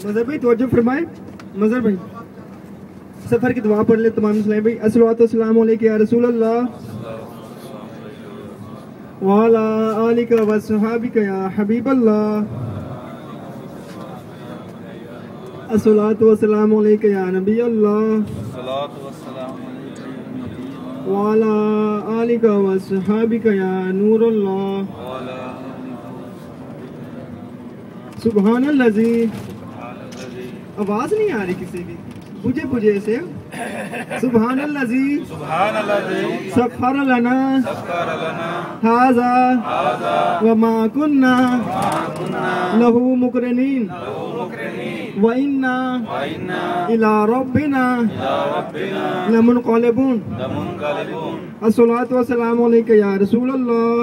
مظہر بھائی توجہ فرمائیں. مظہر بھائی سفر کی دعا پڑھ لیں تمام مسلمین بھائی. الصلوۃ والسلام علیک یا رسول اللہ وعلی آلک وصحابک یا حبیب اللہ. الصلوۃ والسلام علیک یا نبی اللہ وعلی آلک وصحابک یا نور اللہ. سبحان الذی. آواز نہیں آ رہی کسی کی, پوجے سے. سبحان الذی سخر لنا ھذا وما کنا لہ مقرنین وَإِنَّا إِلَىٰ رَبِّنَا لَمُنْقَلِبُونَ. الصلاۃ والسلام علیک یا رسول اللہ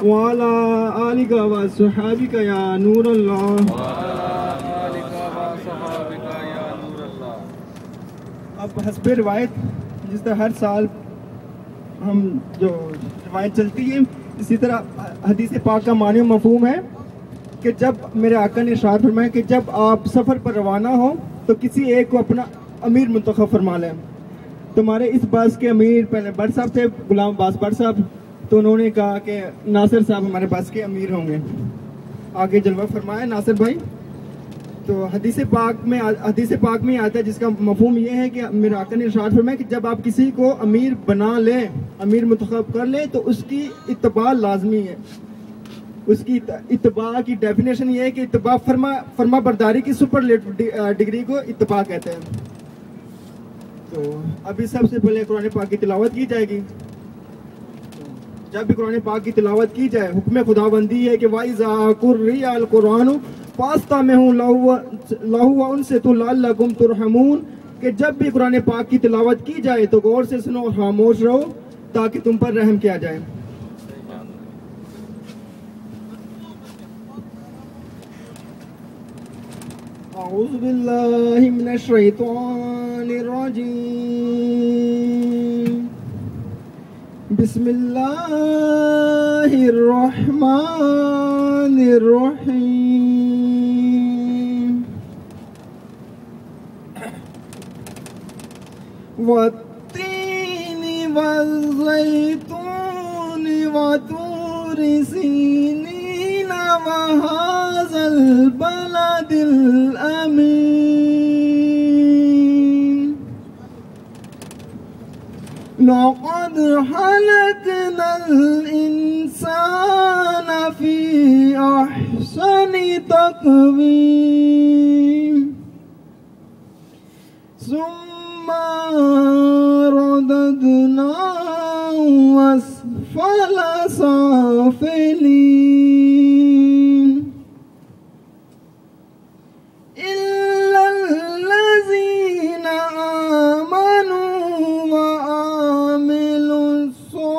وعلی آلک وصحابک یا نور اللہ. اب حسب روایت جس طرح ہر سال ہم جو روایت چلتی ہے اسی طرح حدیث پاک کا معنی و مفہوم ہے کہ جب میرے آقا نے ارشاد فرمایا کہ جب آپ سفر پر روانہ ہوں تو کسی ایک کو اپنا امیر منتخب فرما لیں. تمہارے اس بس کے امیر پہلے بٹ صاحب تھے, غلام عباس بٹ صاحب, تو انہوں نے کہا کہ ناصر صاحب ہمارے بس کے امیر ہوں گے. آگے جلوہ فرمایا ناصر بھائی. تو حدیث پاک میں آتا ہے جس کا مفہوم یہ ہے کہ میرے آقا نے ارشاد فرمایا کہ جب آپ کسی کو امیر بنا لیں, امیر منتخب کر لیں, تو اس کی اتباع لازمی ہے. اس کی اتباع کی ڈیفینیشن یہ ہے کہ اتباع فرما برداری کی سپرلیٹو ڈگری کو اتباع کہتے ہیں. تو ابھی سب سے پہلے قرآن پاک کی تلاوت کی جائے گی. جب بھی قرآن پاک کی تلاوت کی جائے, حکم خدا بندی ہے کہ وَإِذَا قُرِّئَ الْقُرْآنُ فَاسْتَمِعُوا لَهُ وَأَنصِتُوا لَعَلَّكُمْ تُرْحَمُونَ, کہ جب بھی قرآن پاک کی تلاوت کی جائے تو غور سے سنو اور خاموش رہو تاکہ تم پر رحم کیا جائے. اعوذ باللہ من الشیطان الرجیم. بسم اللہ الرحمن الرحیم. والتین والزیتون وطور سینین وهذا البلد الأمين لقد خلقنا الإنسان في أحسن تقويم ثم رددناه أسفل سافلين إلا الذين آمنوا وعملوا الصالحات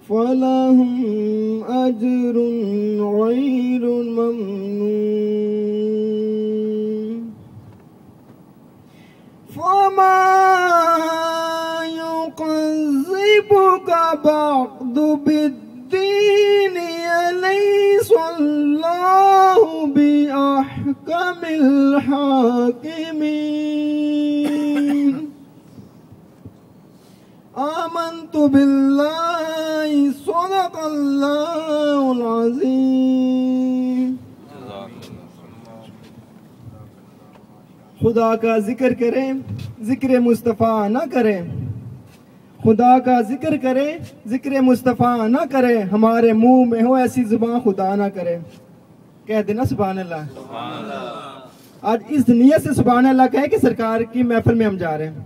فلهم أجر غير ممنون. فما يكذبك بعد بالدين أليس الله بأحكم الحاكمين. آمنت بالله صدق الله العظيم. خدا کا ذکر کریں ذکر مصطفیٰ نہ کریں, خدا کا ذکر کریں ذکر مصطفیٰ نہ کریں, ہمارے منہ میں ہو ایسی زبان خدا نہ کرے. کہہ دینا سبحان اللہ. آج اس نیت سے سبحان اللہ کہے کہ سرکار کی محفل میں ہم جا رہے ہیں,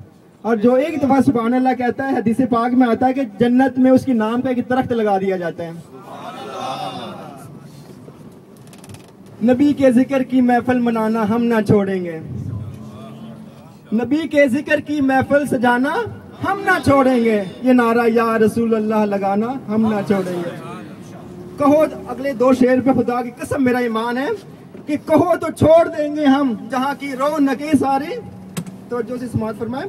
اور جو ایک دفعہ سبحان اللہ کہتا ہے حدیث پاک میں آتا ہے کہ جنت میں اس کی نام کا ایک درخت لگا دیا جاتا ہے. نبی کے ذکر کی محفل منانا ہم نہ چھوڑیں گے, نبی کے ذکر کی محفل سجانا ہم نہ چھوڑیں گے, یہ نعرہ یا رسول اللہ لگانا ہم نہ چھوڑیں گے. کہو اگلے دو شعر پہ خدا کی قسم میرا ایمان ہے کہ کہو تو چھوڑ دیں گے ہم جہاں کی رونقیں ساری. توجہ سے سماعت فرمائیں.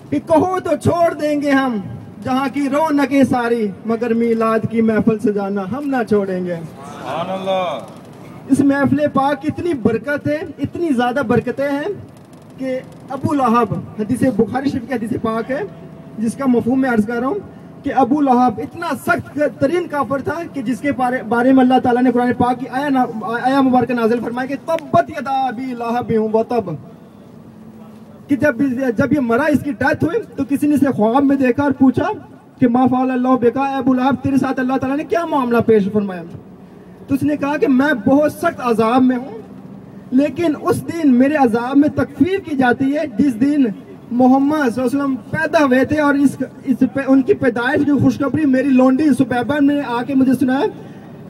کہ کہو تو چھوڑ دیں گے ہم جہاں کی رونقیں ساری، مگر میلاد کی محفل سجانا ہم نہ چھوڑیں گے۔ سبحان اللہ۔ اس محفل پاک کی اتنی برکت ہے، اتنی زیادہ برکتیں ہیں کہ ابو لہب، حدیث بخاری شریف کی حدیث پاک ہے جس کا مفہوم میں عرض کر رہا ہوں کہ ابو لہب اتنا سخت ترین کافر تھا کہ جس کے بارے میں اللہ تعالیٰ نے قرآن پاک کی آیا مبارکہ نازل فرمایا کہ تبت یدا ابی لہب وتب، کہ جب یہ مرا، اس کی ڈیتھ ہوئی تو کسی نے اسے خواب میں دیکھا اور پوچھا کہ ما فعل اللہ بکا، اے ابو لہب تیرے ساتھ اللہ تعالیٰ نے کیا معاملہ پیش فرمایا؟ تو اس نے کہا کہ میں بہت سخت عذاب میں ہوں، لیکن اس دن میرے عذاب میں تخفیف کی جاتی ہے جس دن محمد صلی اللہ علیہ وسلم پیدا ہوئے تھے، اور ان کی پیدائش کی خوشخبری میری لونڈی سبیبہ نے آ کے مجھے سنایا،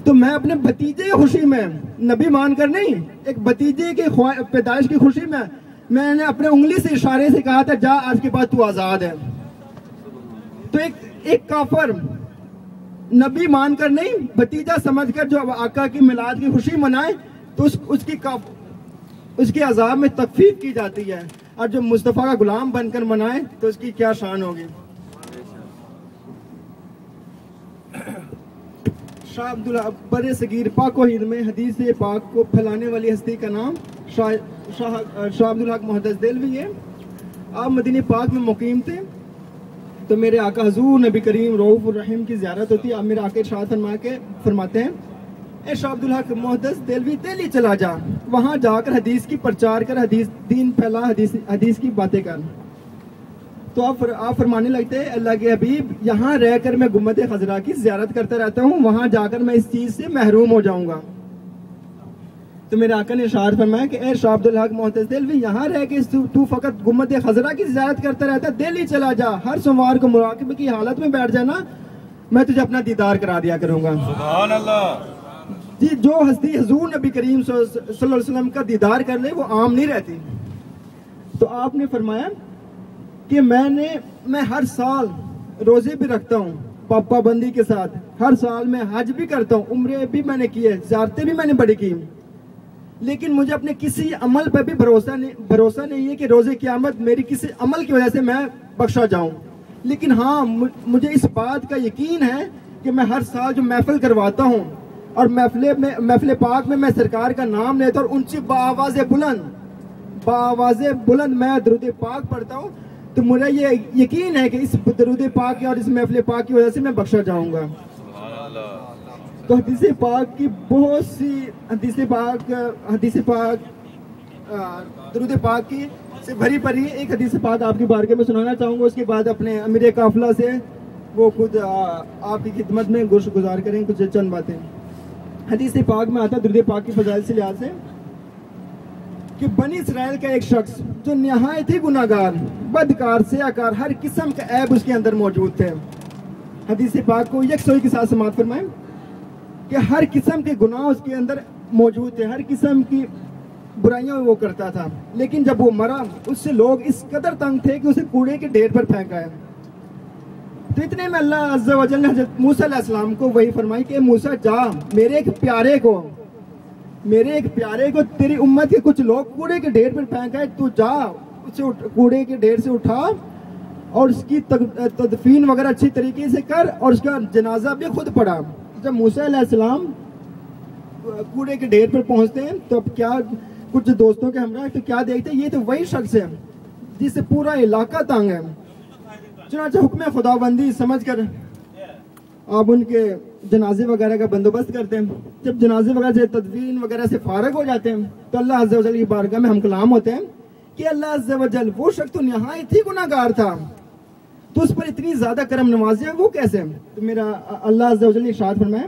تو میں اپنے بھتیجے کی خوشی میں، نبی مان کر نہیں، ایک بھتیجے کی پیدائش کی خوشی میں نے اپنے انگلی سے اشارے سے کہا تھا جا آج کے بعد تو آزاد ہے۔ تو ایک کافر نبی مان کر نہیں، بھتیجا سمجھ کر جو آقا کی میلاد کی خوشی منائے تو اس کے عذاب میں تخفیف کی جاتی ہے، اور جو مصطفیٰ کا غلام بن کر منائے تو اس کی کیا شان ہوگی۔ شاہ عبداللہ بر صغیر پاک و ہند میں حدیث پاک کو پھیلانے والی ہستی کا نام شاہ عبدالحق محدث دہلوی ہے۔ آپ مدینہ پاک میں مقیم تھے تو میرے آقا حضور نبی کریم رؤوف الرحیم کی زیارت ہوتی ہے۔ اب میرے آقا ارشاد فرماتے ہیں اے شاہ عبدالحق محدث دہلوی دہلی چلا جا، وہاں جا کر حدیث کی پرچار کر، حدیث دین پھیلا، حدیث کی باتیں کر۔ تو آپ فرمانے لگتے ہیں اللہ کے حبیب یہاں رہ کر میں گنبد خضرا کی زیارت کرتا رہتا ہوں، وہاں جا کر میں اس چیز سے محروم ہو جاؤں گا۔ تو میرے آقا نے اشارہ فرمایا کہ اے شاہ عبدالحق محدث دہلوی یہاں رہ کے تو فقط گنبد خضرا کی زیارت کرتا رہتا ہے، دہلی چلا جا، ہر سوموار کو مراقبے کی حالت میں بیٹھ جانا، میں تجھے اپنا دیدار کرا دیا کروں گا۔ سبحان اللہ۔ جی جو ہستی حضور نبی کریم صلی اللہ علیہ وسلم کا دیدار کر لے وہ عام نہیں رہتی۔ تو آپ نے فرمایا کہ میں ہر سال روزے بھی رکھتا ہوں پابندی کے ساتھ، ہر سال میں حج بھی کرتا ہوں، عمرے بھی میں نے کیے، زیارتیں بھی میں نے بڑی کی، لیکن مجھے اپنے کسی عمل پہ بھی بھروسہ نہیں ہے کہ روز قیامت میری کسی عمل کی وجہ سے میں بخشا جاؤں۔ لیکن ہاں مجھے اس بات کا یقین ہے کہ میں ہر سال جو محفل کرواتا ہوں اور محفل پاک میں سرکار کا نام لیتا ہوں اور اونچی بآواز بلند میں درود پاک پڑھتا ہوں، تو مجھے یہ یقین ہے کہ اس درود پاک اور اس محفل پاک کی وجہ سے میں بخشا جاؤں گا۔ تو حدیث پاک کی بہت سی حدیث پاک درود پاک کی سے بھری پڑی ہے۔ ایک حدیث پاک آپ کی بارگاہ میں سنانا چاہوں گا، اس کے بعد اپنے امیر قافلہ سے وہ خود آپ کی خدمت میں گزار کریں کچھ چند باتیں۔ حدیث پاک میں آتا درود پاک کی فضائل سے لحاظ سے کہ بنی اسرائیل کا ایک شخص جو نہایت ہی گناہگار، بدکار، سیاکار، ہر قسم کا عیب اس کے اندر موجود تھے۔ حدیث پاک کو یکسوئی کے ساتھ سماعت فرمائیں کہ ہر قسم کے گناہ اس کے اندر موجود تھے، ہر قسم کی برائیاں وہ کرتا تھا، لیکن جب وہ مرا اس سے لوگ اس قدر تنگ تھے کہ اسے کوڑے کے ڈھیر پر پھینکا ہے۔ تو اتنے میں اللہ عز و جل نے حضرت موسیٰ علیہ السلام کو وہی فرمائی کہ موسیٰ جا، میرے ایک پیارے کو تیری امت کے کچھ لوگ کوڑے کے ڈھیر پر پھینکا ہے، تو جا اسے کوڑے کے ڈھیر سے اٹھا اور اس کی تدفین وغیرہ اچھی طریقے سے کر اور اس کا جنازہ بھی خود پڑھا۔ جب موسیٰ علیہ السلام کوڑے کے ڈھیر پر پہنچتے ہیں تو اب کیا کچھ دوستوں کے ہمراہ تو کیا دیکھتے ہیں، یہ تو وہی شخص ہے جس سے پورا علاقہ تنگ ہے۔ چنانچہ حکم خداوندی سمجھ کر آپ ان کے جنازے وغیرہ کا بندوبست کرتے ہیں۔ جب جنازے وغیرہ سے تدفین وغیرہ سے فارغ ہو جاتے ہیں تو اللہ عز و جل کی بارگاہ میں ہم کلام ہوتے ہیں کہ اللہ عز و جل وہ شخص تو نہایت ہی گناہگار تھا، تو اس پر اتنی زیادہ کرم نوازی ہے، وہ کیسے؟ تو میرا اللہ عز و جل نے ارشاد فرمایا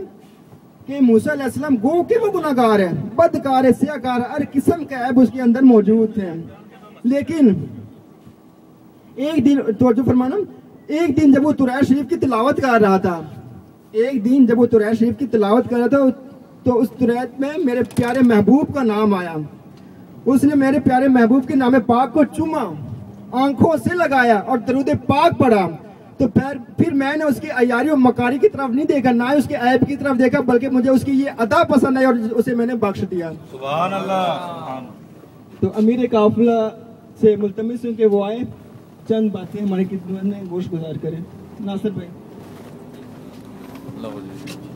کہ موسیٰ علیہ السلام گو کہ وہ گناہگار ہے، بدکار ہے، سیاکار، ہر قسم کا عیب اس کے اندر موجود تھے، لیکن ایک دن توجہ فرمانا، ایک دن جب وہ تورات شریف کی تلاوت کر رہا تھا تو اس تورات میں میرے پیارے محبوب کا نام آیا، اس نے میرے پیارے محبوب کے نام پاک کو چوما، آنکھوں سے لگایا اور درود پاک پڑھا، تو پھر میں نے اس کی عیاری و مکاری کی طرف نہیں دیکھا، نہ اس کے عیب کی طرف دیکھا، بلکہ مجھے اس کی یہ ادا پسند آئی اور اسے میں نے بخش دیا۔ سبحان اللہ۔ تو امیر قافلہ سے ملتمس ہوں کہ وہ آئے، چند باتیں ہماری خدمت میں گوش گزار کریں. ناصر بھائی. اللہ